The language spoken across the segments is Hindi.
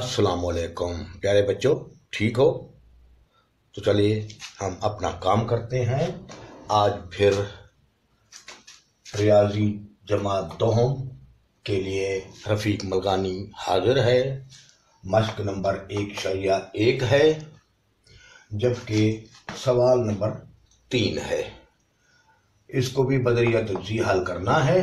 अस्सलामुअलैकुम प्यारे बच्चों, ठीक हो? तो चलिए हम अपना काम करते हैं। आज फिर रियाजी जमात दोहम के लिए रफ़ीक मलगानी हाजिर है। मश्क नंबर 1 है, जबकि सवाल नंबर 3 है। इसको भी बदरिया तज्जी हल करना है।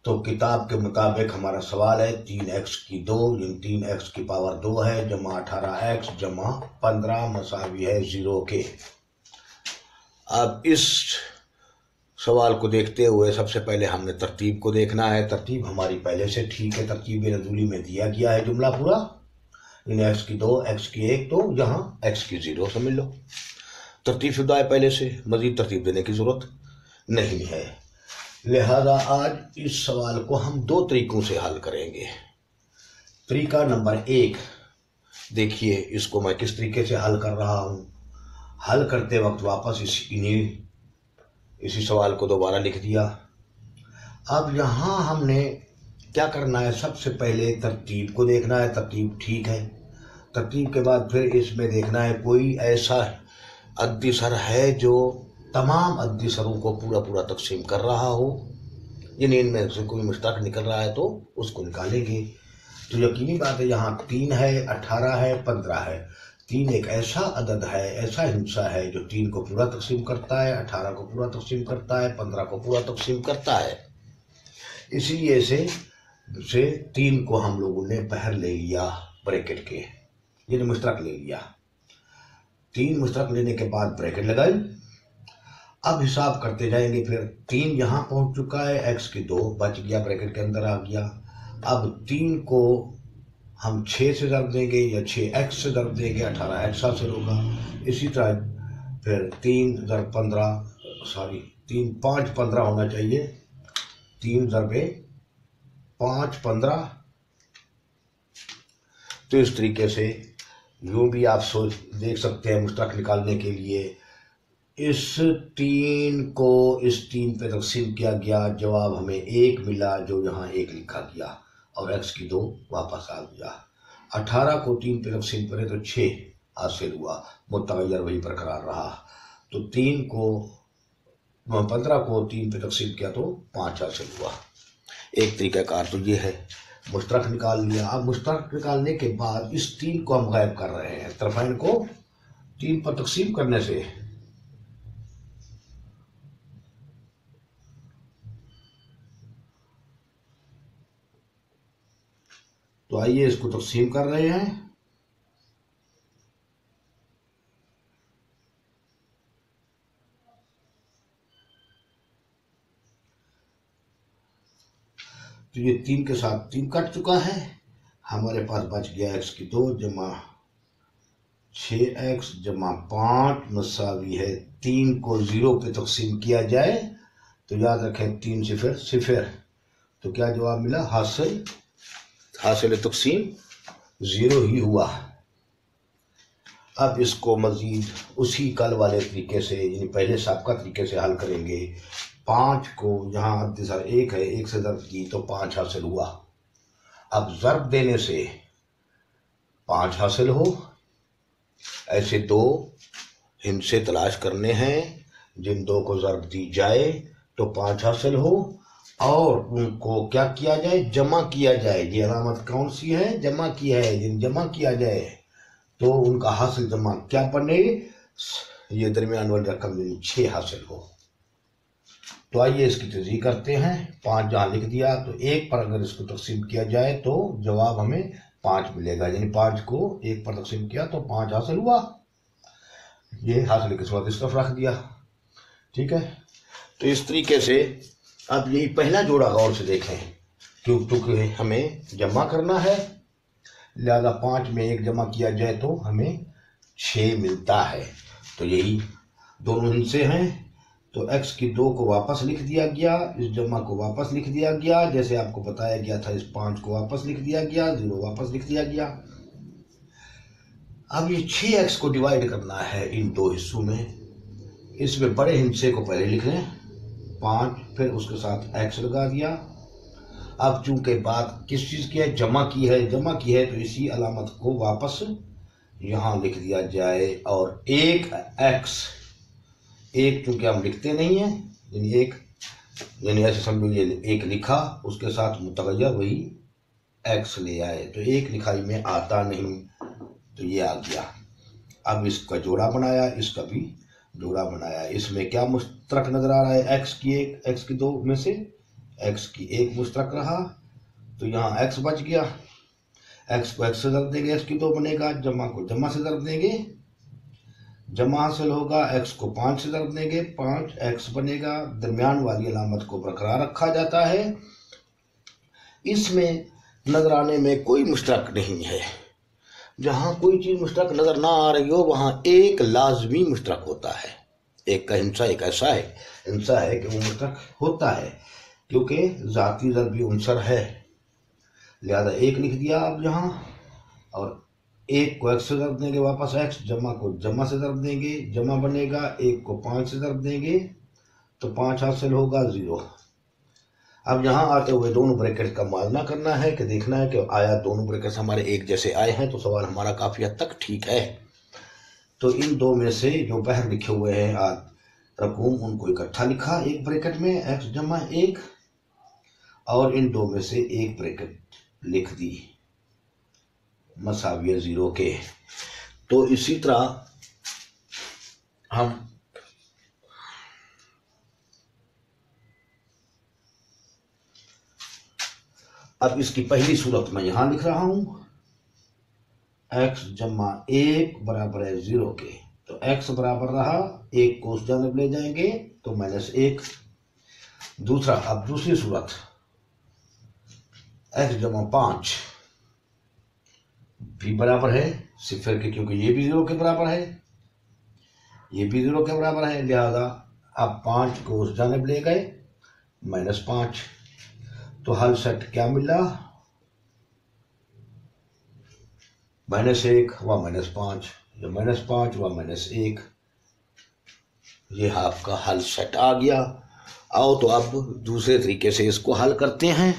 तो किताब के मुताबिक हमारा सवाल है 3x की 2 यानी 3x की पावर 2 है जमा 18x जमा 15 मसावी है 0 के। अब इस सवाल को देखते हुए सबसे पहले हमने तरतीब को देखना है। तरतीब हमारी पहले से ठीक है। तरतीब नज़ूली में दिया गया है जुमला पूरा, यानी x की 2 x की 1, तो यहाँ x की 0 समझ लो। तरतीब शुदा है पहले से, मजीद तरतीब देने की ज़रूरत नहीं है। लिहाजा आज इस सवाल को हम 2 तरीकों से हल करेंगे। तरीका नंबर 1, देखिए इसको मैं किस तरीके से हल कर रहा हूँ। हल करते वक्त वापस इसी सवाल को दोबारा लिख दिया। अब यहाँ हमने क्या करना है, सबसे पहले तरतीब को देखना है। तरतीब ठीक है। तरतीब के बाद फिर इसमें देखना है कोई ऐसा अद्दी सर है जो तमाम अद्दी सरों को पूरा तकसीम कर रहा हो, यानी इनमें से कोई मुश्तरक निकल रहा है तो उसको निकालेंगे। तो यकीनी बात है यहाँ 3 है, 18 है, 15 है। 3 एक ऐसा अदद है, ऐसा हिस्सा है जो 3 को पूरा तकसीम करता है, 18 को पूरा तकसीम करता है, 15 को पूरा तकसीम करता है। इसीलिए से 3 को हम लोगों ने बाहर ले लिया ब्रैकेट के, यानी मुश्तरक ले लिया। 3 मुश्तरक लेने के बाद ब्रैकेट लगाई। अब हिसाब करते जाएंगे। फिर 3 यहाँ पहुँच चुका है, x की 2 बच गया, ब्रैकेट के अंदर आ गया। अब 3 को हम 6 से ज़रब देंगे या 6x से ज़रब देंगे, 18x हासिल होगा। इसी तरह फिर 3 ज़रब 5 15 होना चाहिए। 3 ज़रबे 5 15। तो इस तरीके से यूँ भी आप देख सकते हैं। मुश्तरक निकालने के लिए इस 3 को इस 3 पे तकसीम किया गया, जवाब हमें 1 मिला, जो यहाँ 1 लिखा गया, और x की 2 वापस आ गया। 18 को 3 पे तकसीम करें तो 6 हासिल हुआ, मुतगय्यर वही बरकरार रहा। तो 15 को 3 पे तकसीम किया तो 5 हासिल हुआ। एक तरीक़ाकार तो ये है। मुश्तरक निकाल लिया। अब मुश्तरक निकालने के बाद इस 3 को हम गायब कर रहे हैं। तरफ़ैन को 3 पर तकसीम करने से तो आइए इसको तकसीम कर रहे हैं। तो ये 3 के साथ 3 कट चुका है। हमारे पास बच गया x की 2 जमा 6x जमा 5 मसावी है 3 को 0 पे तकसीम किया जाए तो याद रखें 3 सिफर सिफर। तो क्या जवाब मिला? हासिल तकसीम 0 ही हुआ। अब इसको मजीद उसी कल वाले तरीके से, यानी पहले साबका तरीके से हल करेंगे। 5 को यहाँ अद्दी सर 1 है, 1 से ज़रब की तो 5 हासिल हुआ। अब ज़रब देने से 5 हासिल हो। ऐसे 2 हिस्से तलाश करने हैं जिन 2 को ज़रब दी जाए तो 5 हासिल हो, और उनको क्या किया जाए? जमा किया जाए। ये अलामत कौन सी है? जमा की है। जिन जमा किया जाए तो उनका हासिल जमा क्या बने? ये दरमियान वाली रकम 6 हासिल हो। तो आइए इसकी तजदीद करते हैं। 5 जहाँ लिख दिया तो 1 पर अगर इसको तकसीम किया जाए तो जवाब हमें 5 मिलेगा, यानी 5 को 1 पर तकसीम किया तो 5 हासिल हुआ। ये हासिल के साथ इस तरफ रख दिया। ठीक है। तो इस तरीके से अब यही पहला जोड़ा गौर से देखें, क्योंकि हमें जमा करना है। लिहाजा 5 में 1 जमा किया जाए तो हमें 6 मिलता है। तो यही दोनों हिस्से हैं। तो x की 2 को वापस लिख दिया गया, इस जमा को वापस लिख दिया गया, जैसे आपको बताया गया था। इस 5 को वापस लिख दिया गया, 0 वापस लिख दिया गया। अब ये 6x को डिवाइड करना है इन 2 हिस्सों में। इसमें बड़े हिस्से को पहले लिख लें 5, फिर उसके साथ x लगा दिया। अब चूंकि बात किस चीज़ की है, जमा की है तो इसी अलामत को वापस यहाँ लिख दिया जाए। और एक एक्स, एक चूंकि हम लिखते नहीं हैं, यानी एक, यानी ऐसे समझो ये एक लिखा, उसके साथ मुतगय्यर वही एक्स ले आए, तो एक लिखाई में आता नहीं, तो ये आ गया। अब इसका जोड़ा बनाया, इसका भी जोड़ा बनाया। इसमें क्या मुश्तरक नजर आ रहा है, एक्स की एक, एक्स की दो में से एक्स की एक मुश्तरक रहा, तो यहाँ एक्स बच गया। एक्स को एक्स से ज़रब देंगे, एक्स की दो बनेगा। जमा को जमा से ज़रब देंगे, जमा हासिल होगा। एक्स को 5 से ज़रब देंगे, 5 एक्स बनेगा। दरमियान वाली अलामत को बरकरार रखा जाता है। इसमें नजर आने में कोई मुश्तरक नहीं है। जहाँ कोई चीज़ मुश्तरक नजर ना आ रही हो वहाँ एक लाजमी मुश्तरक होता है। एक का हिंसा एक ऐसा है, हिंसा है कि वो मुश्तरक होता है, क्योंकि ज़ाती ज़रबी उनसर है, लिहाजा एक लिख दिया अब यहाँ। और एक को एक्स से ज़रब देंगे, वापस एक्स, जमा को जमा से ज़रब देंगे, जमा बनेगा। एक को 5 से ज़रब देंगे तो 5 हासिल होगा 0। अब यहाँ आते हुए दोनों ब्रैकेट का मुआयना करना है कि देखना है कि आया दोनों ब्रैकेट्स हमारे एक जैसे आए हैं, तो सवाल हमारा काफ़ी हद तक ठीक है। तो इन दो में से जो बाहर लिखे हुए हैं रकूम, उनको इकट्ठा लिखा एक ब्रैकेट में, एक्स जमा 1, और इन दो में से एक ब्रैकेट लिख दी मसाविया 0 के। तो इसी तरह हम अब इसकी पहली सूरत में यहाँ लिख रहा हूं, x जमा 1 बराबर है 0 के, तो x बराबर रहा 1 को उस जानब ले जाएंगे तो -1। दूसरा, अब दूसरी सूरत, x जमा 5 भी बराबर है 0 के, क्योंकि ये भी 0 के बराबर है, ये भी 0 के बराबर है, लिहाजा अब 5 को उस जानब ले गए -5। तो हल सेट क्या मिला, -1 व -5, या -5 व -1, ये आपका हल सेट आ गया। आओ तो अब दूसरे तरीके से इसको हल करते हैं।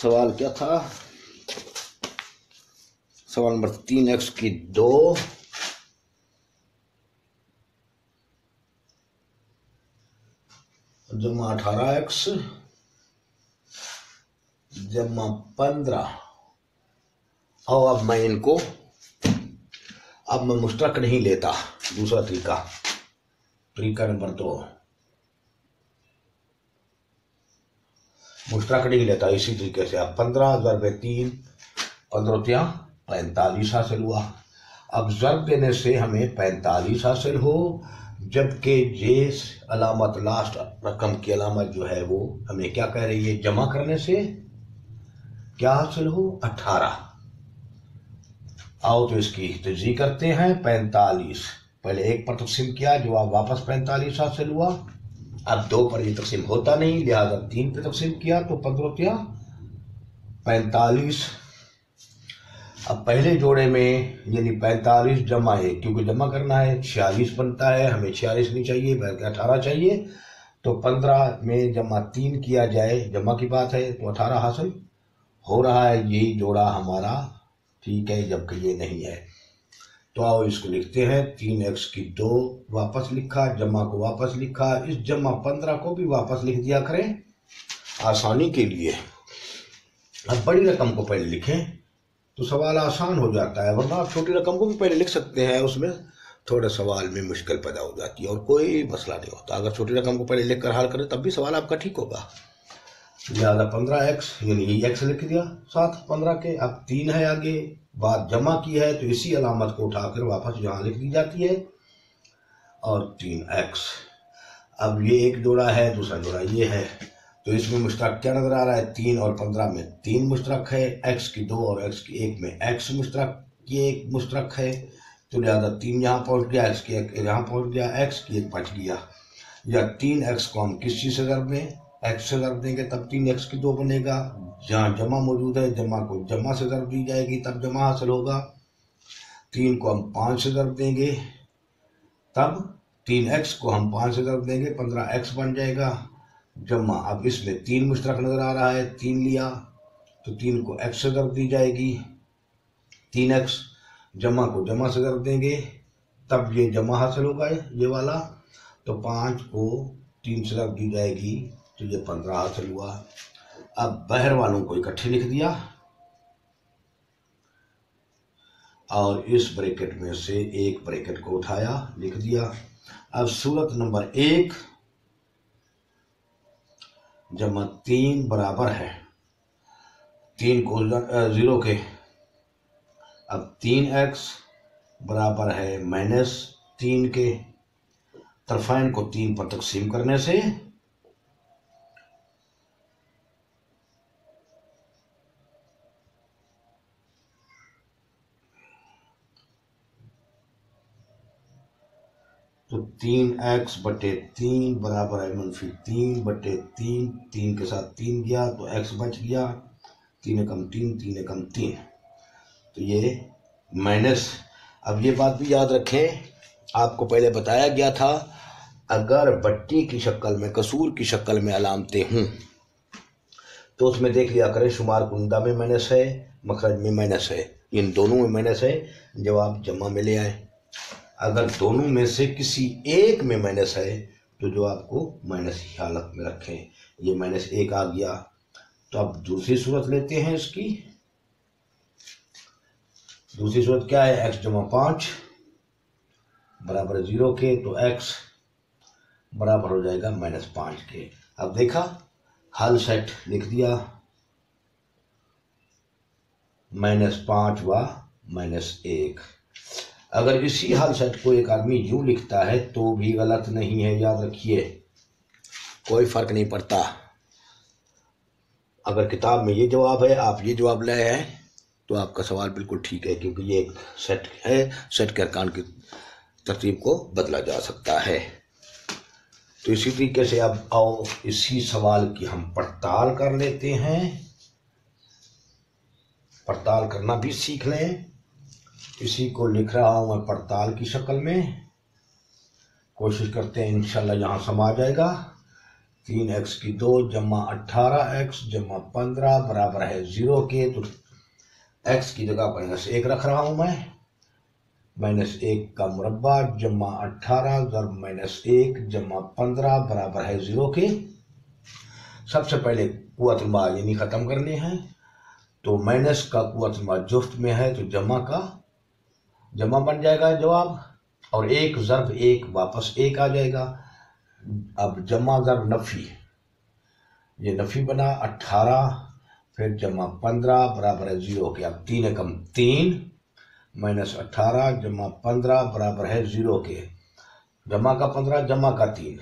सवाल क्या था, सवाल नंबर 3, x की 2 जमा 18x जमा 15। और अब मैं इनको, अब मैं मुश्तरक नहीं लेता, दूसरा तरीका नंबर 2, मुश्तरक नहीं लेता। इसी तरीके से अब 15 ज़रब 3, 15 45 हासिल हुआ। अब ज़रब देने से हमें 45 हासिल हो, जबकि ये अलामत, लास्ट रकम की अलामत जो है वो हमें क्या कह रही है, जमा करने से क्या हासिल हो, 18। आओ तो इसकी तजज़ीह करते हैं। 45 पहले 1 पर तकसीम किया, जवाब वापस 45 हासिल हुआ। अब 2 पर ये तकसीम होता नहीं, लिहाजा 3 पर तकसीम किया तो 15 45। अब पहले जोड़े में यानी 45 जमा 1, क्योंकि जमा करना है 46 बनता है, हमें 46 नहीं चाहिए बल्कि 18 चाहिए, तो 15 में जमा 3 किया जाए, जमा की बात है, तो 18 हासिल हो रहा है। यही जोड़ा हमारा ठीक है, जबकि ये नहीं है। तो आओ इसको लिखते हैं, 3x की 2 वापस लिखा, जमा को वापस लिखा, इस जमा 15 को भी वापस लिख दिया करें आसानी के लिए। अब बड़ी रकम को पहले लिखें तो सवाल आसान हो जाता है, वरना आप छोटी रकम को भी पहले लिख सकते हैं, उसमें थोड़ा सवाल में मुश्किल पैदा हो जाती है और कोई मसला नहीं होता। अगर छोटी रकम को पहले लिख कर हल करें तब भी सवाल आपका ठीक होगा। लिहाजा 15x यानी x लिख दिया साथ 15 के। अब 3 है आगे, बात जमा की है तो इसी अलामत को उठाकर वापस यहाँ लिख दी जाती है, और 3x। अब ये एक जोड़ा है, दूसरा जोड़ा ये है, तो इसमें मुश्तरक क्या नजर आ रहा है, 3 और 15 में 3 मुश्तरक है, x की 2 और x की 1 में x मुश्तरक की 1 मुश्तरक है, तो लिहाजा 3 यहाँ पहुँच गया, x की 1 यहाँ पहुँच गया, x की 1 बच गया। या 3x को हम किस चीज़ से ज़रब दें, एक्स से ज़रब देंगे तब 3x की 2 बनेगा। जहाँ जमा मौजूद है जमा को जमा से ज़रब दी जाएगी तब जमा हासिल होगा। 3 को हम 5 से ज़रब देंगे तब 3x को हम 5 से ज़रब देंगे 15x बन जाएगा। जमा, अब इसमें 3 मुश्तरक नज़र आ रहा है, 3 लिया तो 3 को x से ज़रब दी जाएगी 3x, जमा को जमा से ज़रब देंगे तब ये जमा हासिल होगा ये वाला, तो 5 को 3 से ज़रब दी जाएगी तो ये 15 हासिल हुआ। अब बाहर वालों को इकट्ठे लिख दिया और इस ब्रैकेट में से एक ब्रैकेट को उठाया, लिख दिया। अब सूरत नंबर 1 जमा 3 बराबर है 3 को 0 के। अब 3x बराबर है -3 के। तरफाइन को 3 पर तकसीम करने से तो 3x बटे 3 बराबर है -3 बटे 3, 3 के साथ 3 गया तो x बच गया, 3 एकम 3, 3 एकम 3, तो ये माइनस। अब ये बात भी याद रखें, आपको पहले बताया गया था अगर बट्टी की शक्ल में, कसूर की शक्ल में अलामतें हों तो उसमें देख लिया करें शुमार कुंदा में माइनस है, मखरज में माइनस है, इन दोनों में माइनस है, जवाब जमा में ले आए। अगर दोनों में से किसी एक में माइनस है तो जो आपको माइनस की हालत में रखें। ये -1 आ गया, तो अब दूसरी सूरत लेते हैं इसकी। दूसरी सूरत क्या है, x जमा 5 बराबर 0 के, तो x बराबर हो जाएगा -5 के। अब देखा हल सेट लिख दिया, -5 व -1। अगर इसी हल सेट को एक आदमी यूं लिखता है तो भी गलत नहीं है, याद रखिए, कोई फर्क नहीं पड़ता। अगर किताब में ये जवाब है, आप ये जवाब लाए हैं, तो आपका सवाल बिल्कुल ठीक है, क्योंकि ये एक सेट है, सेट के अरकान की तरतीब को बदला जा सकता है। तो इसी तरीके से अब आओ इसी सवाल की हम पड़ताल कर लेते हैं, पड़ताल करना भी सीख लें। इसी को लिख रहा हूं मैं पड़ताल की शक्ल में, कोशिश करते हैं इंशाल्लाह यहाँ समा जाएगा। 3x की 2 जमा 18x जमा 15 बराबर है 0 के, तो x की जगह -1 रख रहा हूं मैं, -1 का मुरब्बा जमा 18 ज़रब -1 जमा 15 बराबर है 0 के। सबसे पहले कुव्वत मा यानी ख़त्म करने हैं, तो माइनस का कुव्वत मा जुफ्त में है तो जमा का जमा बन जाएगा जवाब, और 1 ज़रब 1 वापस 1 आ जाएगा। अब जमा ज़रब नफ़ी, ये नफ़ी बना 18 फिर जमा 15 बराबर है 0 के। अब 3 एकम 3 -18 जमा 15 बराबर है 0 के। जमा का 15 जमा का 3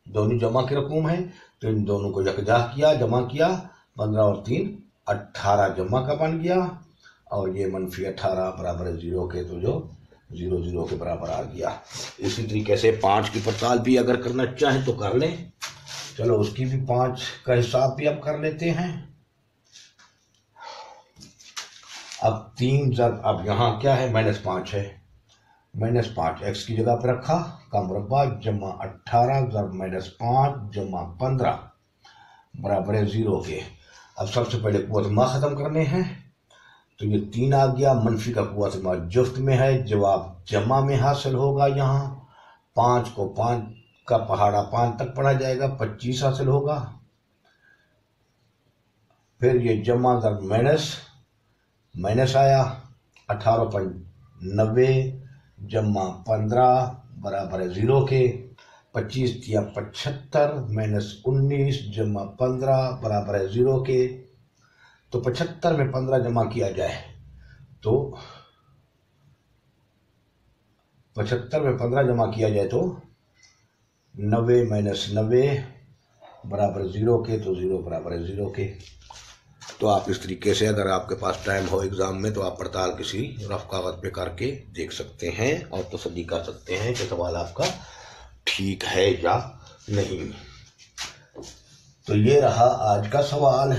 दोनों जमा के रकूम है, तो इन दोनों को यकजा किया, जमा किया, 15 और 3 18 जमा का बन गया, और ये -18 बराबर है 0 के, तो जो 0 0 के बराबर आ गया। इसी तरीके से 5 की पड़ताल भी अगर करना चाहें तो कर लें। चलो उसकी भी 5 का हिसाब भी अब कर लेते हैं। अब 3 ज़रब, अब यहाँ क्या है, -5 है, -5 x की जगह पर रखा का मुरब्बा जमा 18 ज़रब -5 जमा 15 बराबर है 0 के। अब सबसे पहले कुव्वत मा ख़त्म करने हैं, तो ये 3 आ गया, मनफी का कुव्वत मा जुफ्त में है, जवाब जमा में हासिल होगा। यहाँ 5 को 5 का पहाड़ा 5 तक पढ़ा जाएगा, 25 हासिल होगा। फिर ये जमा ज़रब माइनस आया, 18 पर 90 जमा 15 बराबर है 0 के। 25 दिया 75 -19 जमा 15 बराबर है 0 के। तो 75 में 15 जमा किया जाए तो 75 में 15 जमा किया जाए तो 90 - 90 बराबर 0 के, तो 0 बराबर है 0 के। तो आप इस तरीके से अगर आपके पास टाइम हो एग्ज़ाम में तो आप पड़ताल किसी रफ कागज़ पे करके देख सकते हैं और तसल्ली कर सकते हैं कि सवाल आपका ठीक है या नहीं। तो ये रहा आज का सवाल।